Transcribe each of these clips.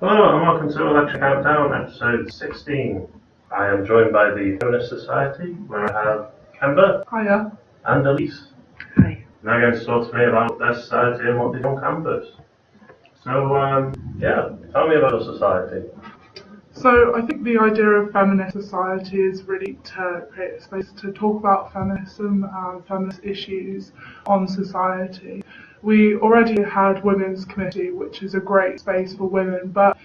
Hello and welcome to Election Countdown, episode 16. I am joined by the Feminist Society, where I have Kemba Hiya. and Elise. Hi. They're going to talk to me about their society and what they do on campus. So, tell me about your society. So I think the idea of feminist society is really to create a space to talk about feminism and feminist issues on society. We already had Women's Committee, which is a great space for women, but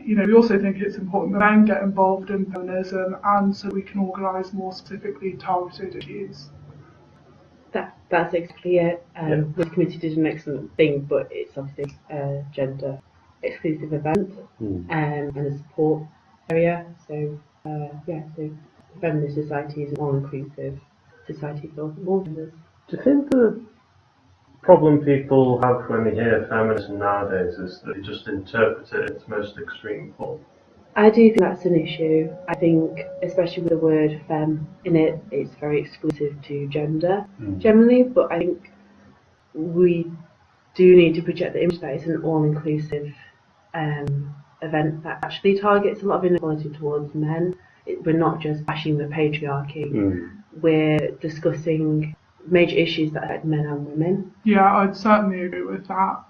we also think it's important that men get involved in feminism and so we can organise more specifically targeted issues. That's exactly it. The committee did an excellent thing, but it's obviously a gender exclusive event and a support area. So so feminist society is an all-inclusive society for all genders. Do you think the problem people have when they hear feminism nowadays is that they just interpret it in its most extreme form? I do think that's an issue. I think, especially with the word femme in it, it's very exclusive to gender generally, but I think we do need to project the image that it's an all-inclusive event that actually targets a lot of inequality towards men. We're not just bashing the patriarchy, we're discussing major issues that affect men and women. Yeah, I'd certainly agree with that.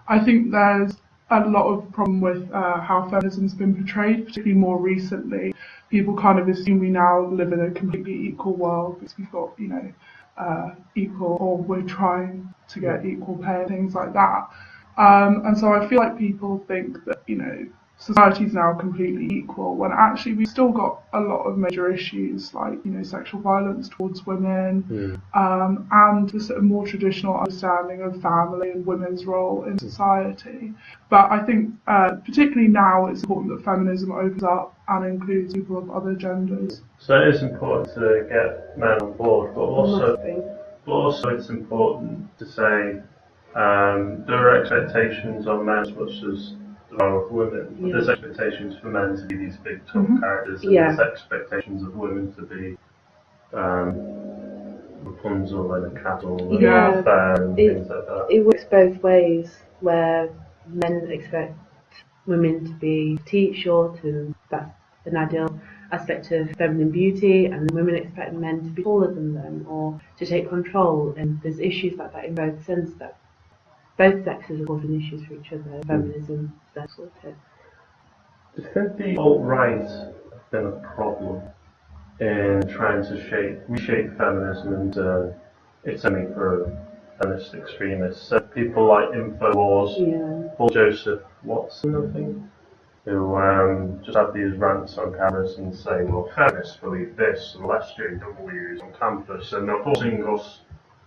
I think there's a lot of problem with how feminism's been portrayed, particularly more recently. People kind of assume we now live in a completely equal world because we've got, equal, or we're trying to get equal pay and things like that. And so I feel like people think that, society's now completely equal, when actually we've still got a lot of major issues like, sexual violence towards women, and the sort of more traditional understanding of family and women's role in society. But I think particularly now it's important that feminism opens up and includes people of other genders. So it is important to get men on board, but also it's important to say there are expectations on men as much as there are of women. Yeah. There's expectations for men to be these big tough characters, and there's expectations of women to be Rapunzel and a cattle and fair and things like that. It works both ways, where men expect women to be petite, short, and that's an ideal aspect of feminine beauty, and women expect men to be taller than them or to take control, and there's issues like that in both senses that both sexes are causing issues for each other. Feminism is that sort of. Do you think the alt-right have been a problem in trying to reshape feminism and it's only for feminist extremists? So people like InfoWars, Paul Joseph Watson, I think, who just have these rants on cameras and say, well, feminists believe this, and less JWs on campus, and they're forcing us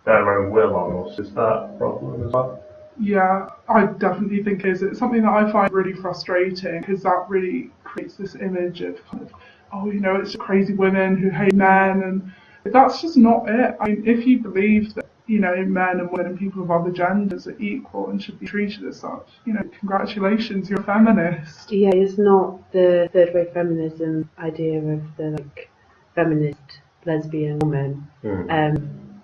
their own will on us. Is that a problem as well? Yeah, I definitely think it is. It's something that I find really frustrating because that really creates this image of it's just crazy women who hate men, and that's just not it. I mean, if you believe that, men and women and people of other genders are equal and should be treated as such, congratulations, you're a feminist. Yeah, it's not the third-wave feminism idea of the feminist lesbian woman.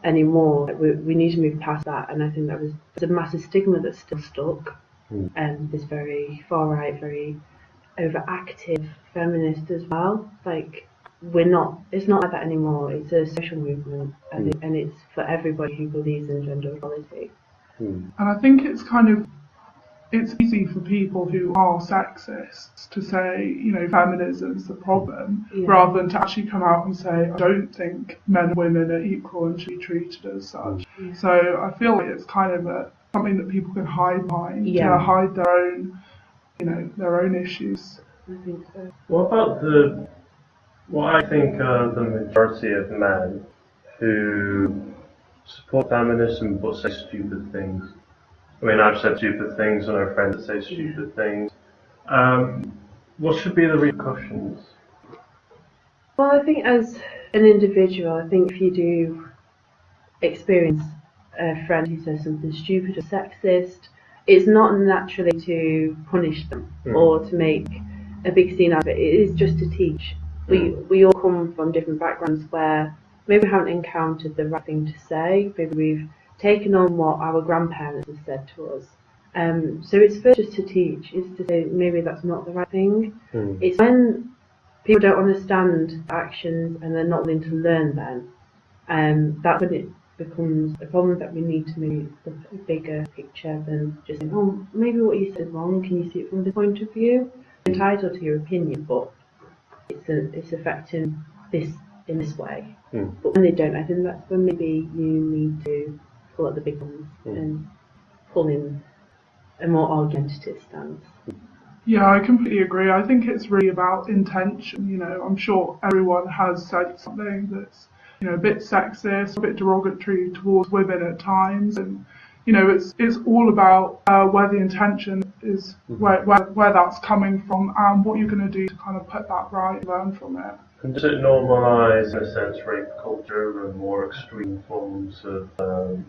Anymore. We need to move past that, and I think there's a massive stigma that's still stuck. This very far right, very overactive feminist as well. It's not like that anymore. It's a social movement, and it's for everybody who believes in gender equality. And I think it's easy for people who are sexists to say, feminism's the problem, rather than to actually come out and say, I don't think men and women are equal and should be treated as such. So I feel like it's kind of something that people can hide behind, hide their own issues. I think so. What about what I think are the majority of men who support feminism but say stupid things? I mean, I've said stupid things and I have friends that say stupid things. What should be the repercussions? Well, I think as an individual, I think if you do experience a friend who says something stupid or sexist, it's not naturally to punish them or to make a big scene out of it. It is just to teach. We all come from different backgrounds where maybe we haven't encountered the right thing to say, maybe we've taken on what our grandparents have said to us, So it's first just to teach, is to say maybe that's not the right thing. It's when people don't understand actions and they're not willing to learn then, that's when it becomes a problem that we need to maybe look at a bigger picture than just saying, oh, maybe what you said is wrong, can you see it from this point of view? You're entitled to your opinion, but it's affecting this in this way. But when they don't, I think that's when maybe you need to pull out the big ones and pull in a more argumentative stance. Yeah, I completely agree. I think it's really about intention. You know, I'm sure everyone has said something that's, you know, a bit sexist, a bit derogatory towards women at times, and you know, it's all about where the intention is, where that's coming from, and what you're going to do to kind of put that right and learn from it. And does it normalise, in a sense, rape culture and more extreme forms of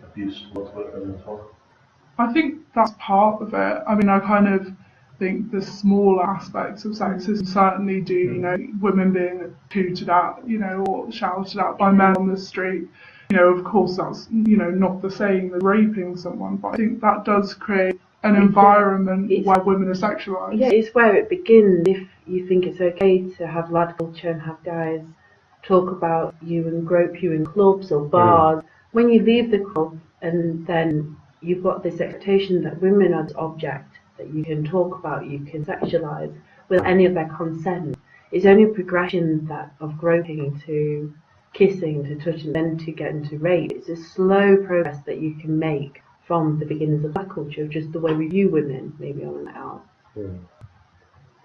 abuse towards women as well? I think that's part of it. I mean, I kind of think the smaller aspects of sexism certainly do, you know, women being hooted at, you know, or shouted at by men on the street. You know, of course, that's, you know, not the same as raping someone, but I think that does create an environment where women are sexualised. Yeah, it's where it begins. If you think it's okay to have lad culture and have guys talk about you and grope you in clubs or bars, when you leave the club and then you've got this expectation that women are the object that you can talk about, you can sexualise without any of their consent. It's only a progression of groping to kissing to touching, then to getting to rape. It's a slow progress that you can make from the beginnings of that culture, just the way we view women, maybe on and out.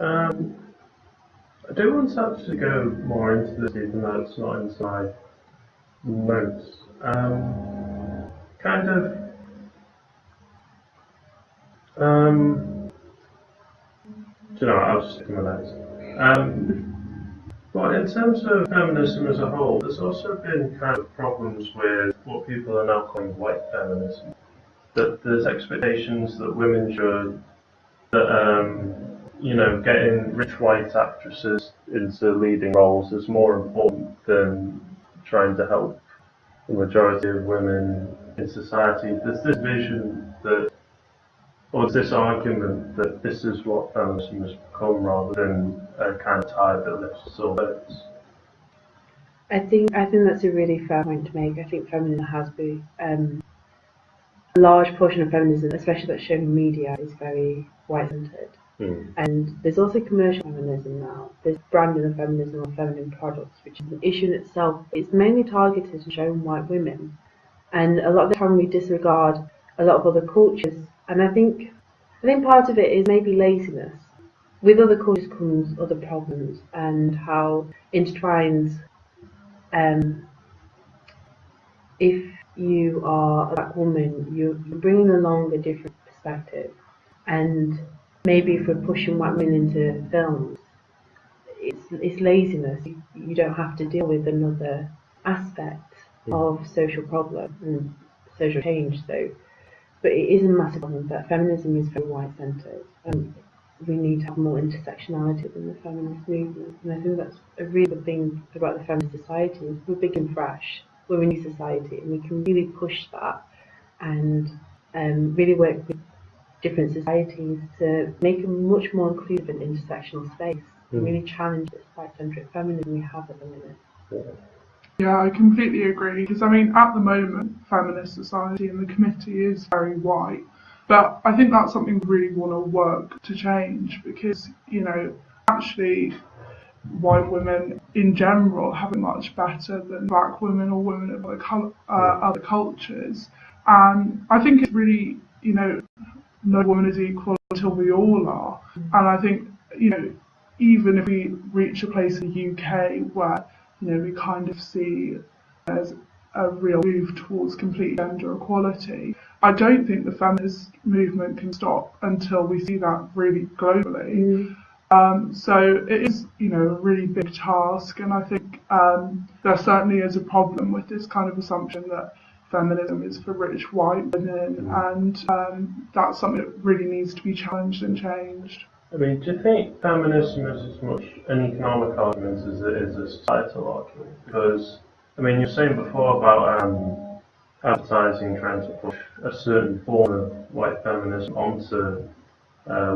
I do want to actually go more into this, even though it's not inside notes. Do you know what, I'll just stick in my notes. But in terms of feminism as a whole, there's also been kind of problems with what people are now calling white feminism. That there's expectations that women should, you know, getting rich white actresses into leading roles is more important than trying to help the majority of women in society. There's this vision that, or this argument that this is what feminism has become rather than a kind of tide that lifts all boats. I think that's a really fair point to make. I think feminism has been a large portion of feminism, especially that's shown in media, is very white-centered. And there's also commercial feminism now. There's branding of feminism or feminine products, which is an issue in itself. It's mainly targeted and shown white women, and a lot of the time we disregard a lot of other cultures. And I think part of it is maybe laziness. With other cultures comes other problems, and how intertwined. If you are a black woman, you're bringing along a different perspective, and maybe if we're pushing white women into films, it's laziness. You don't have to deal with another aspect of social problem and social change. So, but it is a massive problem that feminism is very white-centered, and we need to have more intersectionality within the feminist movement. And I think that's a really good thing about the feminist society. Is we're big and fresh. We're a new society, and we can really push that and really work with different societies to make a much more inclusive and intersectional space and really challenge this white-centric feminism we have at the minute. Yeah, I completely agree, because I mean, at the moment, feminist society and the committee is very white, but I think that's something we really want to work to change, because, you know, actually white women in general have it much better than black women or women of other cultures. And I think it's really, you know, no woman is equal until we all are. And I think, you know, even if we reach a place in the UK where, you know, we kind of see there's a real move towards complete gender equality, I don't think the feminist movement can stop until we see that really globally. So it is, you know, a really big task, and I think there certainly is a problem with this kind of assumption that feminism is for rich white women, and that's something that really needs to be challenged and changed. I mean, do you think feminism is as much an economic argument as it is a societal argument? Because, I mean, you were saying before about advertising trying to push a certain form of white feminism onto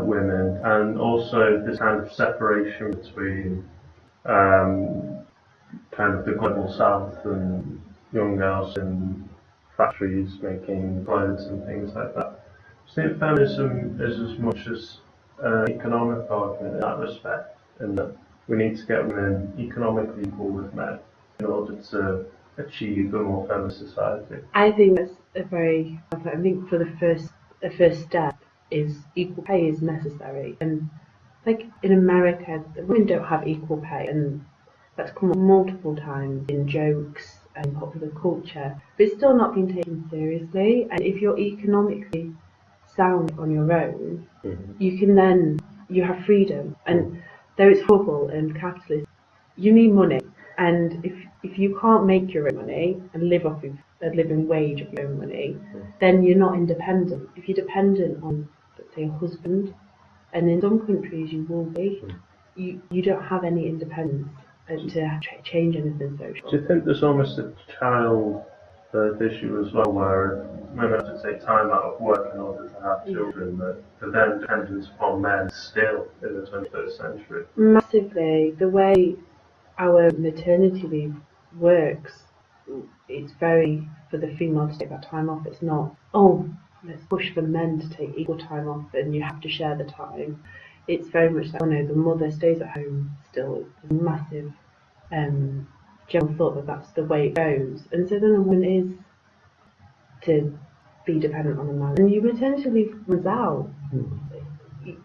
women, and also this kind of separation between kind of the global south and young girls in factories making clothes and things like that. I think feminism is as much as an economic argument in that respect, in that we need to get women economically equal with men in order to achieve a more feminist society. I think that's I think for the first step is equal pay is necessary. And like in America, the women don't have equal pay, and that's come up multiple times in jokes and popular culture, but it's still not being taken seriously. And if you're economically sound on your own, you have freedom. And though it's horrible and capitalist, you need money. And if you can't make your own money and live off of a living wage of your own money, then you're not independent. If you're dependent on, let's say, a husband, and in some countries you will be, you don't have any independence to change anything social. Do you think there's almost a child issue as well, where women have to take time out of work in order to have children, that they're then dependent upon men still in the 21st century? Massively. The way our maternity leave works, it's very for the female to take that time off. It's not, oh, let's push for men to take equal time off and you have to share the time. It's very much like, oh no, the mother stays at home still. It's a massive general thought that that's the way it goes. And so then the woman is to be dependent on a man. And your maternity leave runs out.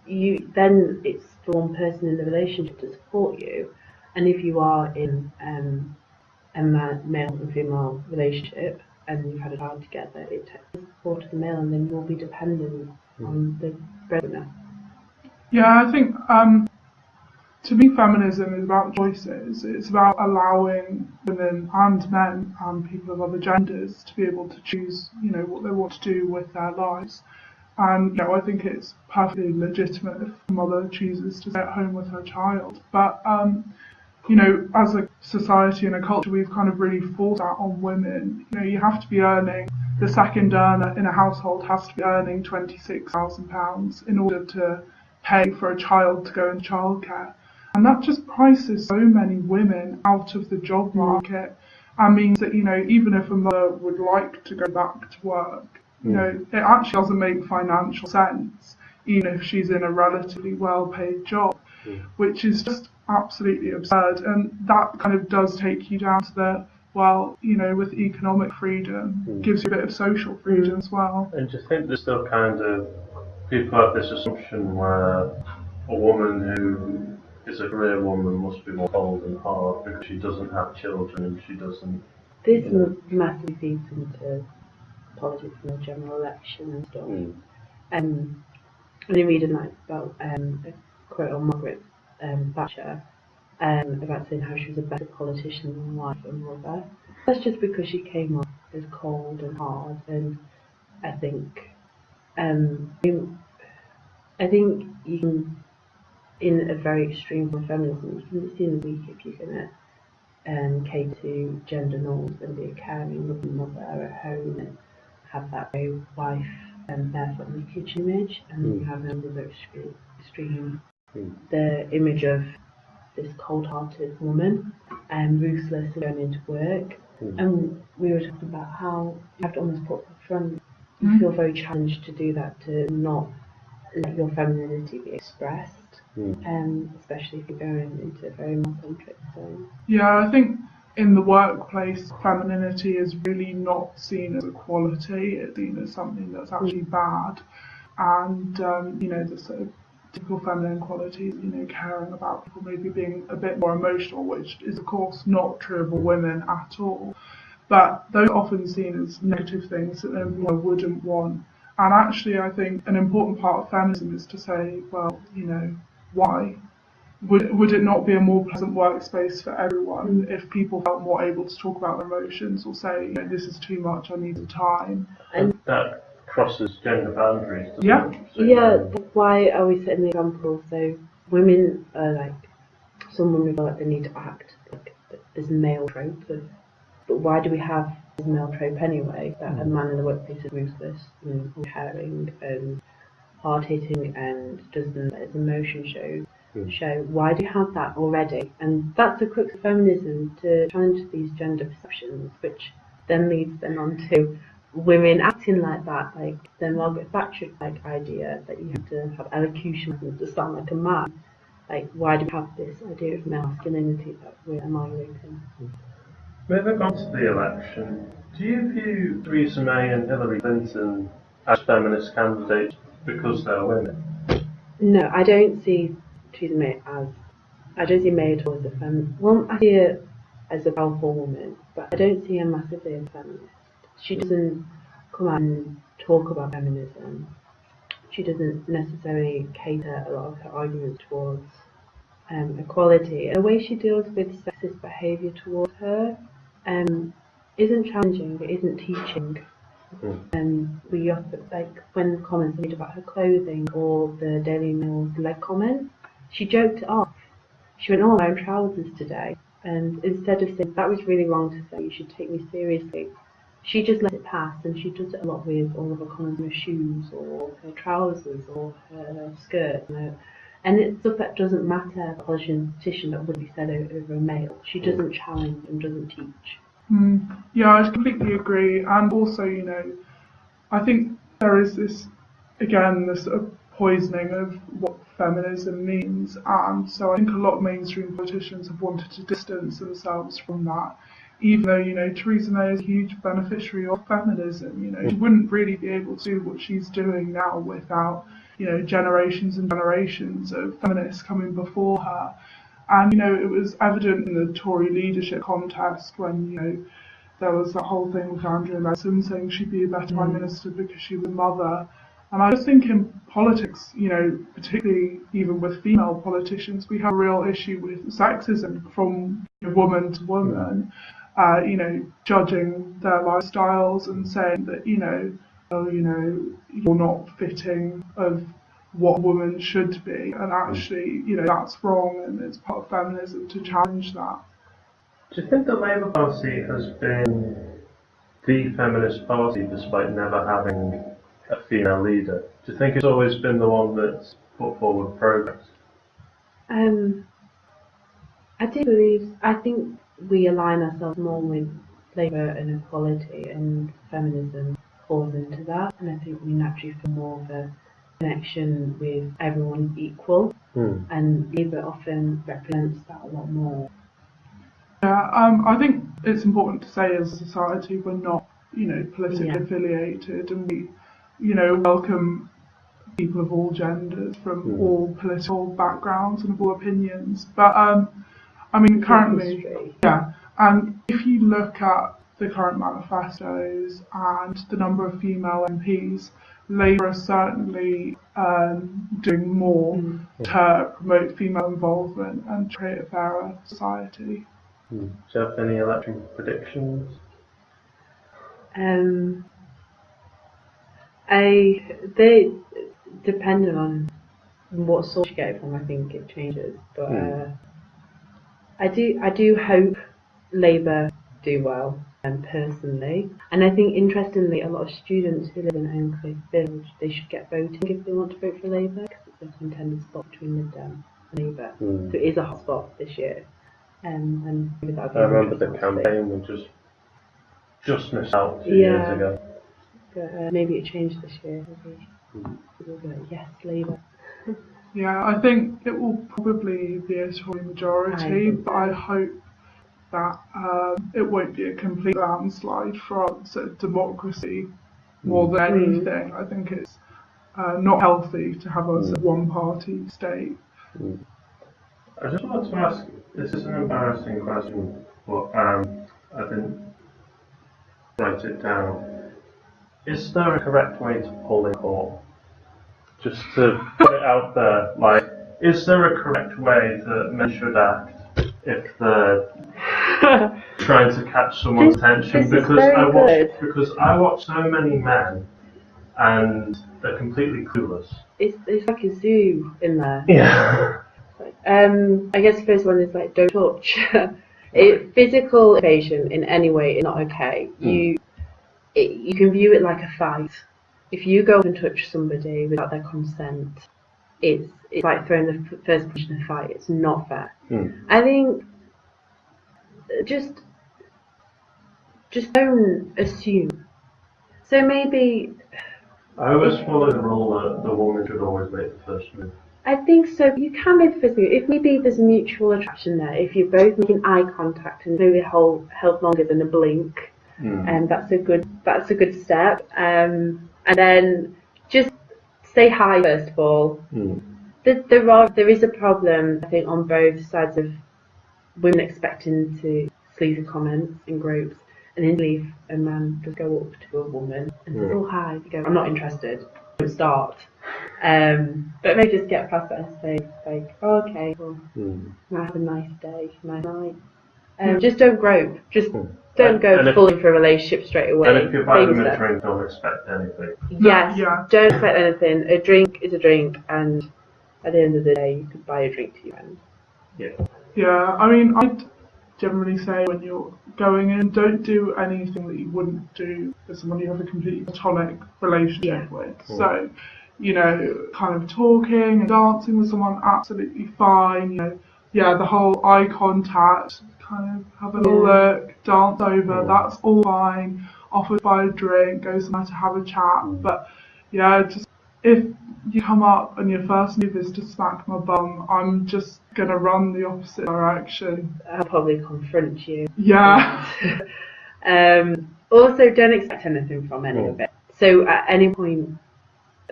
You then it's for one person in the relationship to support you. And if you are in a male and female relationship and you've had a child together, it takes the support of the male, and then you'll be dependent on the breadwinner. Yeah, I think to me feminism is about choices. It's about allowing women and men and people of other genders to be able to choose, what they want to do with their lives. And I think it's perfectly legitimate if a mother chooses to stay at home with her child. But as a society and a culture, we've kind of really forced that on women. You have to be earning, the second earner in a household has to be earning £26,000 in order to pay for a child to go in childcare. And that just prices so many women out of the job market, and means that, even if a mother would like to go back to work, it actually doesn't make financial sense, even if she's in a relatively well-paid job, which is just absolutely absurd. And that kind of does take you down to the, with economic freedom, gives you a bit of social freedom as well. And do you think there's still kind of, people have this assumption where a woman who is a career woman must be more cold and hard because she doesn't have children and she doesn't... This massively feeds into politics and the general election and stuff. When you read about a quote on Margaret Thatcher about saying how she was a better politician than wife and mother, that's just because she came off as cold and hard. And I think you can, in a very extreme form of feminism, you can be seen as weak if you're going to cater to gender norms and be a caring, loving mother at home and have that very wife and barefoot in the kitchen image. And then you have another extreme, the image of this cold-hearted woman and ruthless and going into work. And we were talking about how you have to almost put up front. You feel very challenged to do that, to not let your femininity be expressed, especially if you're going into a very male-centric zone. Yeah, I think in the workplace, femininity is really not seen as a quality. It's seen as something that's actually bad. And, the sort of typical feminine qualities, caring about people, maybe being a bit more emotional, which is, of course, not true of women at all. But those are often seen as negative things that everyone wouldn't want. And actually, I think an important part of feminism is to say, why? Would it not be a more pleasant workspace for everyone if people felt more able to talk about their emotions or say, this is too much, I need the time? And that crosses gender boundaries, doesn't it? Yeah, that's why I always set an example. So women are some women feel like they need to act like this male trope of, but why do we have is a male trope anyway, that a man in the workplace is ruthless and uncaring and hard-hitting and doesn't let his emotion show. Why do you have that already? And that's the crux of feminism, to challenge these gender perceptions, which then leads them on to women acting like that, like the Margaret Thatcher like idea that you have to have elocution to sound like a man. Like, why do we have this idea of masculinity that we're emulating? Moving on to the election, do you view Theresa May and Hillary Clinton as feminist candidates because they're women? No, I don't see Theresa May as. I don't see May at all as a feminist. Well, I see her as a powerful woman, but I don't see her massively as a feminist. She doesn't come out and talk about feminism. She doesn't necessarily cater a lot of her arguments towards equality. And the way she deals with sexist behaviour towards her isn't challenging, it isn't teaching. We often, like when comments made about her clothing or the Daily Mail's leg comment, she joked it off. She went, "Oh, I'm wearing trousers today," and instead of saying that was really wrong to say, you should take me seriously, she just let it pass. And she does it a lot with all of her comments on her shoes or her trousers or her skirt. And it's stuff that doesn't matter. A politician that would be said over a male. She doesn't challenge and doesn't teach. Yeah, I completely agree. And also, I think there is this sort of poisoning of what feminism means. And so I think a lot of mainstream politicians have wanted to distance themselves from that. Even though, Theresa May is a huge beneficiary of feminism, she wouldn't really be able to do what she's doing now without, generations and generations of feminists coming before her. And, it was evident in the Tory leadership contest when, there was that whole thing with Andrea Leadsom saying she'd be a better Prime Minister because she was a mother. And I just think in politics, particularly even with female politicians, we have a real issue with sexism from woman to woman, judging their lifestyles and saying that, you're not fitting of what a woman should be. And actually, that's wrong, and it's part of feminism to challenge that. Do you think the Labour Party has been the feminist party despite never having a female leader? Do you think it's always been the one that's put forward progress? I think we align ourselves more with Labour and equality, and feminism falls into that, and I think we naturally feel more of a connection with everyone equal, and Labour often represents that a lot more. Yeah, I think it's important to say as a society we're not, politically affiliated, and we, welcome people of all genders from all political backgrounds and of all opinions. But currently, and if you look at the current manifestos and the number of female MPs, Labour is certainly doing more to promote female involvement and create a fairer society. Do you have any election predictions? They depending on what source you get it from, I think it changes. But I do hope Labour do well, personally. And I think interestingly, a lot of students who live in Enclave Village, they should get voting if they want to vote for Labour, because it's a contended spot between Lib Dem and Labour. So it is a hot spot this year. And maybe I remember the campaign we just missed out 2 years ago. But maybe it changed this year. Maybe people will be like, yes, Labour. Yeah, I think it will probably be a Tory majority, but I hope that it won't be a complete landslide for sort of democracy more than anything. I think it's not healthy to have a sort of one-party state. I just wanted to ask, this is an embarrassing question, but I didn't write it down. Is there a correct way to pull in court? Just to put it out there, is there a correct way that men should act if they're trying to catch someone's attention? Because I watch so many men and they're completely clueless. It's like a zoo in there. Yeah. I guess the first one is don't touch. Physical invasion in any way is not okay. You can view it like a fight. If you go and touch somebody without their consent, it's like throwing the first punch in a fight. It's not fair. I think just don't assume. So maybe I always follow the rule that the woman should always make the first move. I think so. You can make the first move if maybe there's mutual attraction there. If you're both making eye contact and maybe held longer than a blink, and that's a good step. And then just say hi first of all. There is a problem, I think, on both sides of women expecting to sleazy comments in groups, and then leave a man just go up to a woman and say, "Oh hi," you go, "I'm not interested." Don't start. But maybe just get past that and say, like, "Oh, okay, well, have a nice day, nice night." Just don't grope. Just don't go full in for a relationship straight away. And if you're buying them a drink, don't expect anything. Yes, don't expect anything. A drink is a drink, and at the end of the day, you could buy a drink to your friend. Yeah, I mean, I'd generally say when you're going in, don't do anything that you wouldn't do with someone you have a completely platonic relationship with. So, kind of talking and dancing with someone, absolutely fine. The whole eye contact, kind of have a little look, dance over, that's all fine. Offer to buy a drink, go somewhere to have a chat. But just if you come up and your first move is to smack my bum, I'm just gonna run the opposite direction. I'll probably confront you. Yeah. Also, don't expect anything from any of it. So at any point,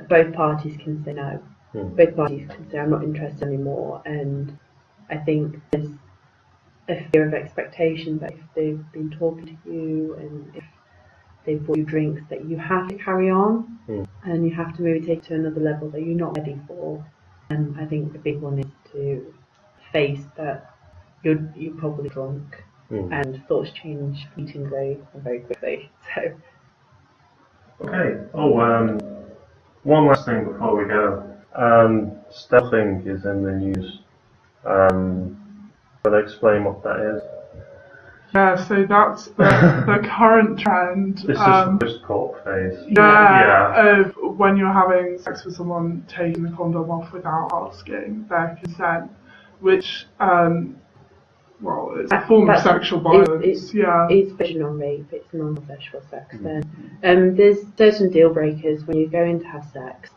both parties can say no. Both parties can say, "I'm not interested anymore." And I think there's a fear of expectation that if they've been talking to you and if they've bought you drinks, that you have to carry on and you have to maybe take it to another level that you're not ready for. And I think the big one is to face that you're probably drunk and thoughts change fleetingly and very quickly. So. Okay. One last thing before we go. Stealthing is in the news. Will I explain what that is? Yeah, so that's the current trend. This is the post-court phase. Of when you're having sex with someone, taking the condom off without asking their consent, which, it's a form of sexual violence. It's version on rape, it's non-sexual sex then. There's certain deal breakers when you're going to have sex.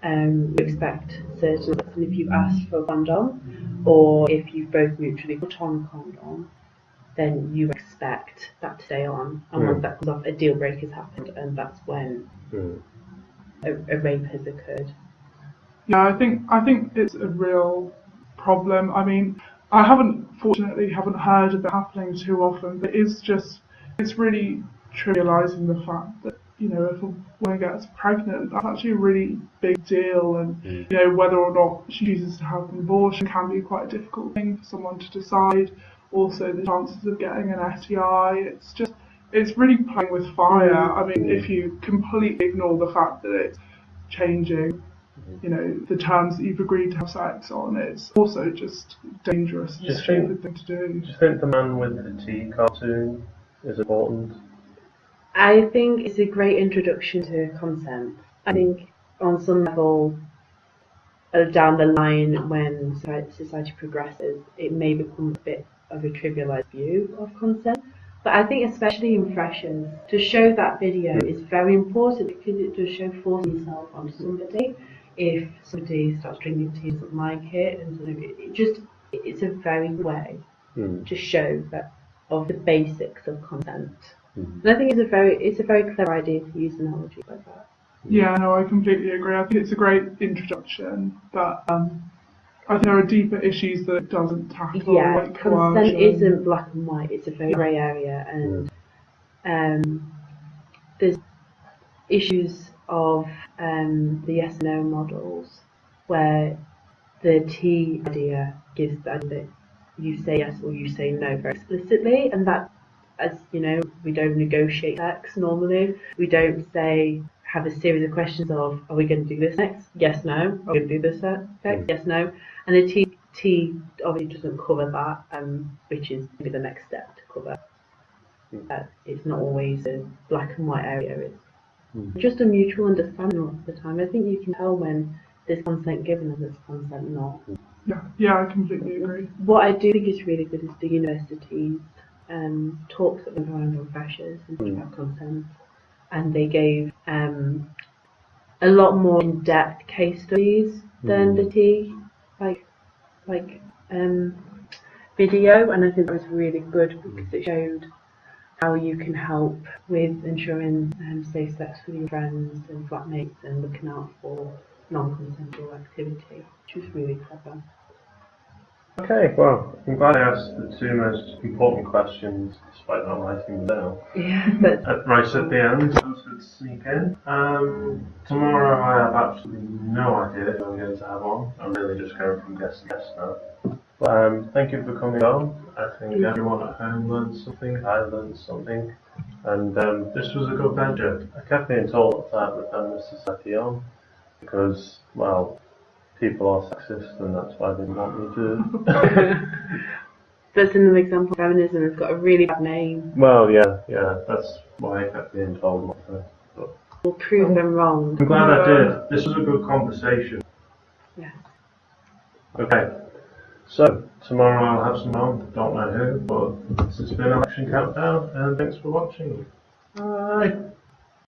You expect certain, and if you've asked for a condom, or if you've both mutually put on a condom, then you expect that to stay on. And once that comes off, a deal break has happened, and that's when a rape has occurred. Yeah, I think it's a real problem. I mean, fortunately haven't heard of it happening too often, but it's really trivialising the fact that, if a woman gets pregnant, that's actually a really big deal, and whether or not she chooses to have an abortion can be quite a difficult thing for someone to decide. Also, the chances of getting an STI, it's really playing with fire. I mean, if you completely ignore the fact that it's changing, the terms that you've agreed to have sex on, it's also just dangerous and stupid thing to do. Do you think the man with the tea cartoon is important? I think it's a great introduction to consent. I think on some level, down the line, when society progresses, it may become a bit of a trivialised view of consent. But I think especially in freshers, to show that video is very important because it does show forcing yourself onto somebody. If somebody starts drinking tea and doesn't like it, and it's a very good way to show that of the basics of consent. And I think it's a very clever idea to use analogies like that. Yeah, no, I completely agree. I think it's a great introduction, but I think there are deeper issues that it doesn't tackle. Yeah, like consent isn't black and white. It's a very grey area, and there's issues of the yes and no models where the T idea gives the idea that you say yes or you say no very explicitly, and that, as you know, we don't negotiate sex normally. We don't have a series of questions of, are we going to do this next? Yes, no. Are we going to do this next? Yes, no. And the T tea obviously doesn't cover that, which is maybe the next step to cover. It's not always a black and white area. It's just a mutual understanding all the time. I think you can tell when there's consent given and there's consent not. Yeah, I completely agree. What I do think is really good is the universities talks at environmental pressures and about consent, and they gave a lot more in-depth case studies than the tea video, and I think that was really good because it showed how you can help with ensuring safe sex with your friends and flatmates and looking out for non-consensual activity, which was really clever. Okay, well, I'm glad I asked the two most important questions, despite not writing them down. Yeah, but Right at the end, I was going to sneak in. Tomorrow I have absolutely no idea who I'm going to have on. I'm really just going from guest to guest now. But thank you for coming on. I think everyone at home learned something, I learned something, and this was a good venture. I kept being told that the Feminist Society on, because, well, people are sexist and that's why they want me to. that's another example. Feminism has got a really bad name. Well, yeah, that's why I kept being told not to. But We'll prove them wrong. I'm glad I did. This was a good conversation. Yeah. Okay, so tomorrow I'll have some on, don't know who, but this has been Election Countdown, and thanks for watching. Bye.